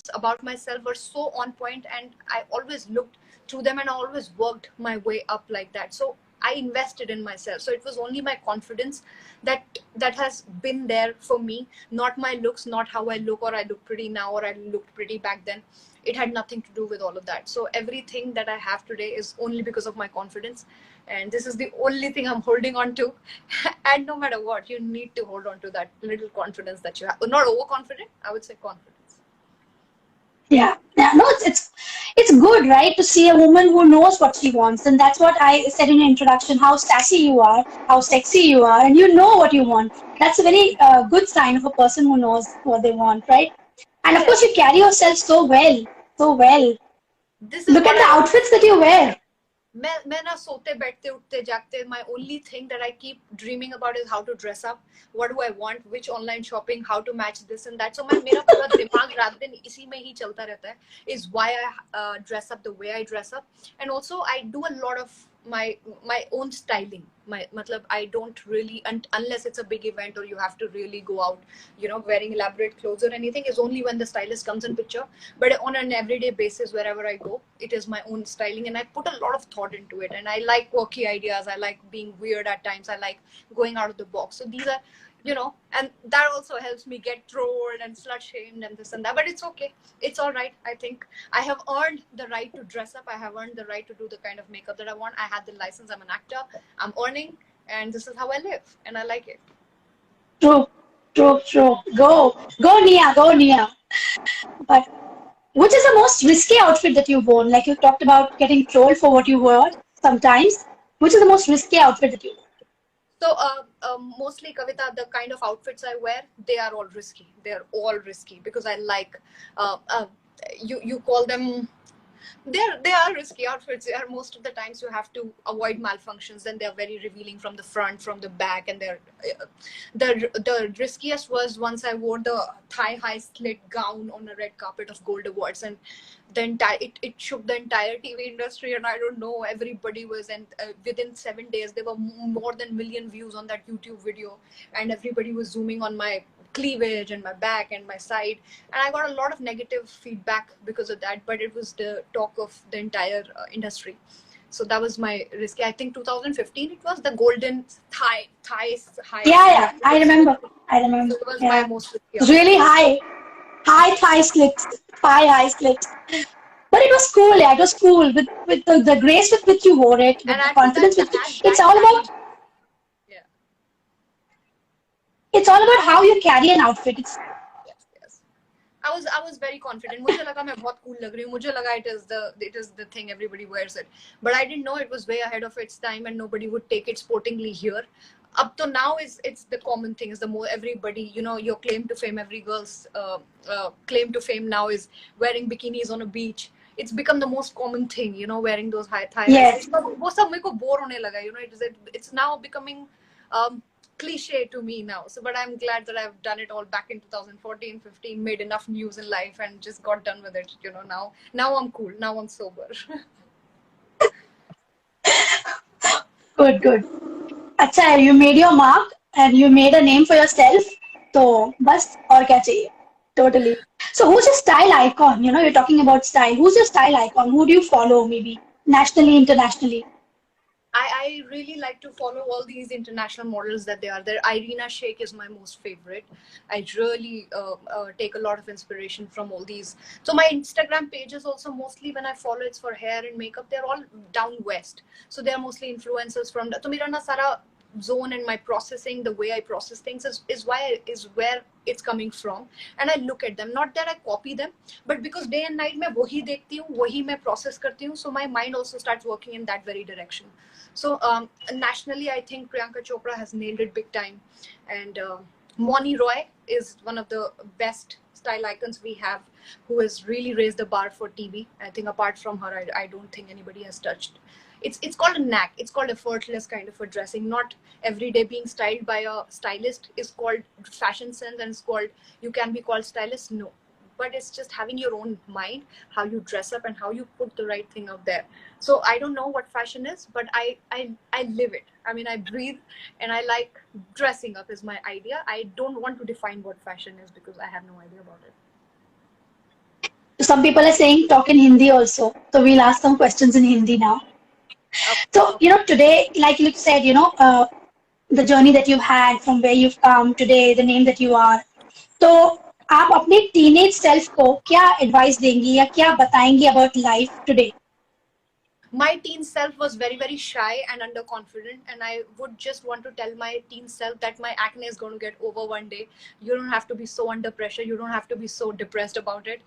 thoughts about myself were so on point, and I always looked through them, and I always worked my way up like that. So I invested in myself. So it was only my confidence that has been there for me, not my looks, not how I look, or I look pretty now, or I looked pretty back then. It had nothing to do with all of that. So everything that I have today is only because of my confidence, and this is the only thing I'm holding on to. And no matter what, you need to hold on to that little confidence that you have. Not overconfident, I would say confidence. Yeah, yeah, no, it's good, right, to see a woman who knows what she wants, and that's what I said in the introduction. How sassy you are, how sexy you are, and you know what you want. That's a very good sign of a person who knows what they want, right? And of course, Yes, you carry yourself so well, so well. this is Look what at I the always outfits that you wear. मैं ना सोते बैठते उठते जागते my only thing that I keep dreaming about is how to dress up. What do I want, which online shopping, how to match this and that. So मेरा पूरा दिमाग रात दिन इसी में ही चलता रहता है. Is why I dress up the way I dress up. And also I do a lot of my own styling. matlab I don't really, unless it's a big event or you have to really go out, wearing elaborate clothes or anything, is only when the stylist comes in picture. But on an everyday basis, wherever I go, it is my own styling, and I put a lot of thought into it. And I like quirky ideas, I like being weird at times, I like going out of the box. So these are, and that also helps me get trolled and slut shamed and this and that, but it's okay. It's all right. I think I have earned the right to dress up. I have earned the right to do the kind of makeup that I want. I had the license. I'm an actor. I'm earning, and this is how I live, and I like it. True, true, true. Go, Nia, go, Nia. But which is the most risky outfit that you've worn? Like you talked about getting trolled for what you wore sometimes. Which is the most risky outfit that you wore? So, mostly, Kavita, the kind of outfits I wear, they are all risky. They are all risky because I like, uh, uh, you call them, they are risky outfits. They are, most of the times you have to avoid malfunctions, and they're very revealing from the front, from the back, and they're the riskiest was once I wore the thigh high slit gown on a red carpet of Gold Awards, and the entire it shook the entire TV industry, and I don't know, everybody was, and within 7 days there were more than million views on that YouTube video, and everybody was zooming on my cleavage and my back and my side, and I got a lot of negative feedback because of that, but it was the talk of the entire industry. So that was my risky. I think 2015 it was the golden thigh high Yeah, yeah, slit. I remember. I So remember. it was my Yeah. most risky It's outfit. really high thigh slits, thigh high slits. But it was cool, yeah, it was cool with the grace with which you wore it, And with the add to that, confidence the with hat which that time. Yeah. it's all about how you carry an outfit. It's Yes, yes. I was very confident. मुझे लगा मैं बहुत cool लग रही हूँ. मुझे लगा it is the thing, everybody wears it. But I didn't know it was way ahead of its time, and nobody would take it sportingly here. Up to now it's the common thing. Is the more everybody, your claim to fame, every girl's claim to fame now is wearing bikinis on a beach. It's become the most common thing, wearing those thigh high yes. slits. वो सब मेरे को bore होने लगा. It's now becoming um, cliche to me now. So, but I'm glad that I've done it all back in 2014, 15, made enough news in life, and just got done with it. Now I'm cool. Now I'm sober. Good, good. अच्छा है, you made your mark and you made a name for yourself. तो बस और क्या चाहिए? Totally. So who's your style icon? You're talking about style. Who's your style icon? Who do you follow maybe nationally, internationally? I really like to follow all these international models that they are there. Irina Shayk is my most favorite. I really take a lot of inspiration from all these. So my Instagram page is also mostly, when I follow, it's for hair and makeup. They're all down west, so they're mostly influencers from. So मेरा ना सारा zone and my processing, the way I process things is where it's coming from, and I look at them. Not that I copy them, but because day and night मैं वही देखती हूँ, वही मैं process करती हूँ. So my mind also starts working in that very direction. So nationally, I think Priyanka Chopra has nailed it big time, and Moni Roy is one of the best style icons we have, who has really raised the bar for TV. I think apart from her, I don't think anybody has touched. It's called a knack. It's called effortless kind of a dressing. Not every day being styled by a stylist is called fashion sense, and it's called, you can be called stylist. No, but it's just having your own mind, how you dress up and how you put the right thing out there. So I don't know what fashion is, but I live it. I mean, I breathe, and I like dressing up is my idea. I don't want to define what fashion is because I have no idea about it. some people are saying talk in Hindi also. So we'll ask some questions in Hindi now. So, Okay. today, like you said, the journey that you've had from where you've come today, the name that you are. तो आप अपने teenage self को क्या advice देंगी या क्या बताएंगी about life today? My teen self was very, very shy and underconfident, and I would just want to tell my teen self that my acne is going to get over one day. You don't have to be so under pressure, you don't have to be so depressed about it.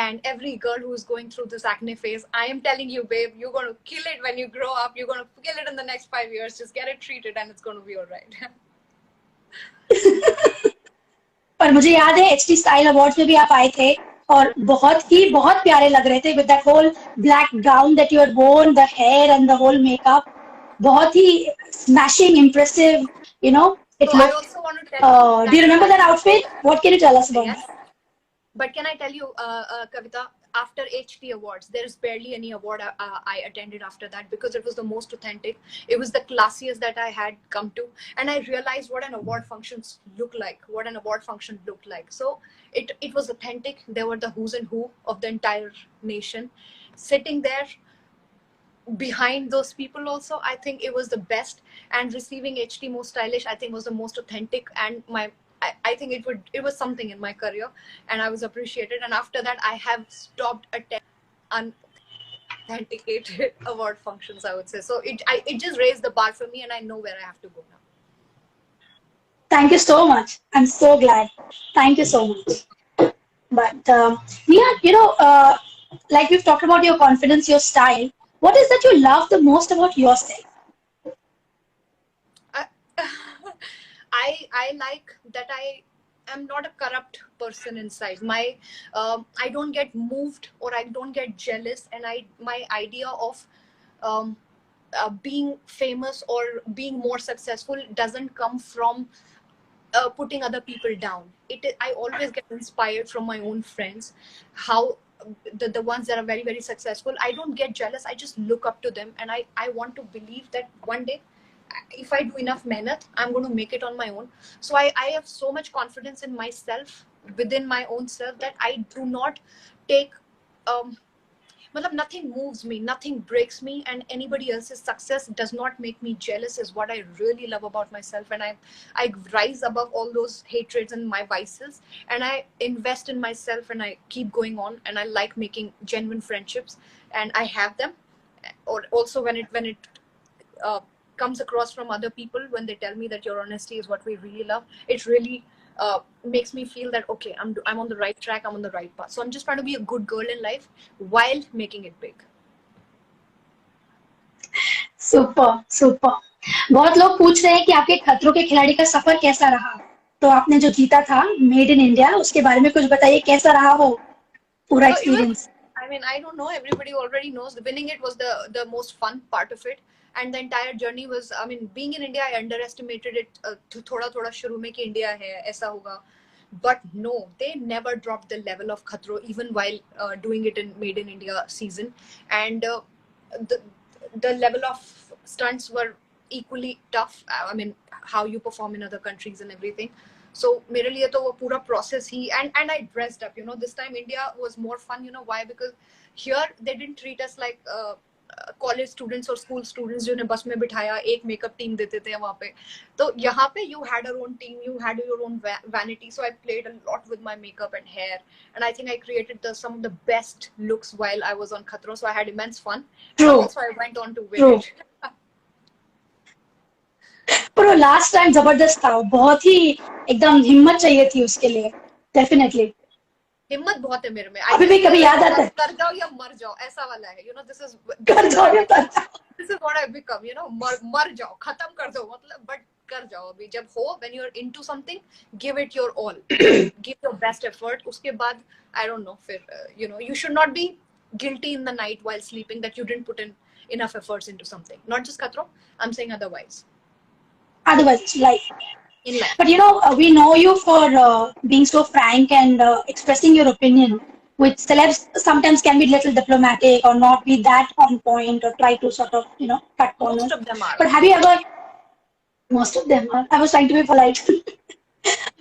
And every girl who is going through this acne phase, I am telling you, babe, you're going to kill it when you grow up. You're going to kill it in the next 5 years. Just get it treated and it's going to be all right. पर मुझे याद है HT style awards में भी आप आए थे और बहुत प्यारे लग रहे थे with that whole black gown that you are worn, the hair and the whole makeup, बहुत ही smashing, impressive, it So I looked. also want to tell you Do you remember that outfit? What can you tell us about yes. that? But can I tell you, Kavita, after HT Awards, there is barely any award I attended after that because it was the most authentic. It was the classiest that I had come to. And I realized what an award functions look like, what an award function looked like. So it was authentic. There were the who's and who of the entire nation sitting there behind those people also. I think it was the best. And receiving HT Most Stylish, I think was the most authentic, and I think it was something in my career, and I was appreciated. And after that, I have stopped attending unauthenticated award functions, I would say. So it just raised the bar for me, and I know where I have to go now. Thank you so much. I'm so glad. Thank you so much. But Neha, like we've talked about your confidence, your style. What is that you love the most about yourself? I like that I am not a corrupt person inside. I don't get moved or I don't get jealous, and my idea of being famous or being more successful doesn't come from putting other people down. I always get inspired from my own friends, how the ones that are very, very successful. I don't get jealous. I just look up to them, and I want to believe that one day, if I do enough mehnat, I'm going to make it on my own. So I have so much confidence in myself, within my own self, that I do not take nothing moves me, nothing breaks me, and anybody else's success does not make me jealous, is what I really love about myself. And I rise above all those hatreds and my vices, and I invest in myself, and I keep going on, and I like making genuine friendships, and I have them. Or also when it comes across from other people, when they tell me that your honesty is what we really love, it really makes me feel that okay, I'm on the right track, I'm on the right path. So I'm just trying to be a good girl in life while making it big. Super. बहुत लोग पूछ रहे हैं कि आपके खतरों के खिलाड़ी का सफर कैसा रहा. तो आपने जो जीता था मेड इन इंडिया, उसके बारे में कुछ बताइए, कैसा रहा वो पूरा experience? I mean, I don't know, everybody already knows. Winning it was the most fun part of it, and the entire journey was, I mean, being in India, I underestimated it thoda shuru mein ki India hai aisa hoga, but no, they never dropped the level of khatro even while doing it in Made in India season. And the level of stunts were equally tough. I mean, how you perform in other countries and everything. So मेरे लिए तो वो पूरा process he, and I dressed up, this time India was more fun. Why? Because here they didn't treat us like college students और school students जिन्हें बस में बिठाया, एक मेकअप टीम देते थे वहाँ पे. तो यहाँ पे you had your own team, you had your own vanity. So I played a lot with my makeup and hair, and I think I created some of the best looks while I was on Khatron. So I had immense fun, and also I went on to win it. पर वो last time जबरदस्त था, बहुत ही एकदम हिम्मत चाहिए थी उसके लिए. डेफिनेटली हिम्मत बहुत है मेरे में. अभी भी कभी याद आता है, कर जाओ या मर जाओ, ऐसा वाला है. This is what I become. मर जाओ, खत्म कर दो, मतलब, बट कर जाओ. अभी जब हो, when you are into something, give it your all, give your best effort. उसके बाद आई डोंट नो, फिर you should not be guilty in the night while sleeping that you didn't put in enough efforts into something. Not just Khatro, I'm saying otherwise. Like in life. But we know you for being so frank and expressing your opinion, which celebs sometimes can be a little diplomatic or not be that on point or try to sort of, cut corners. Most of them are. But have you ever... Most of them are. I was trying to be polite.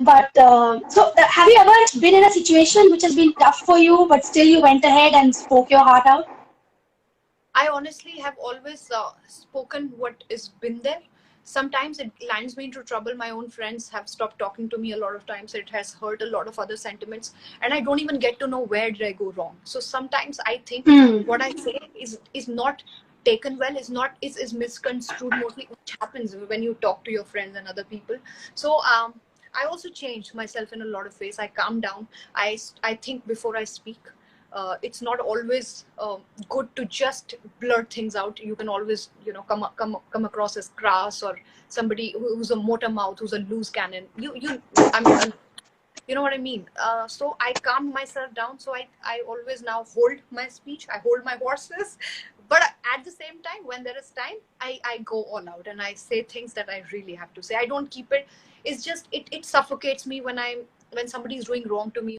But have you ever been in a situation which has been tough for you, but still you went ahead and spoke your heart out? I honestly have always spoken what is been there. Sometimes it lands me into trouble. My own friends have stopped talking to me a lot of times. It has hurt a lot of other sentiments, and I don't even get to know where did I go wrong. So sometimes I think Hmm. what I say is not taken well, is misconstrued mostly, which happens when you talk to your friends and other people. So I also changed myself in a lot of ways. I calm down. I think before I speak. It's not always good to just blurt things out. You can always, come across as crass, or somebody who's a motor mouth, who's a loose cannon. I mean, you know what I mean. So I calm myself down. So I always now hold my speech. I hold my horses, but at the same time, when there is time, I go all out and I say things that I really have to say. I don't keep it. It's just it suffocates me when somebody is doing wrong to me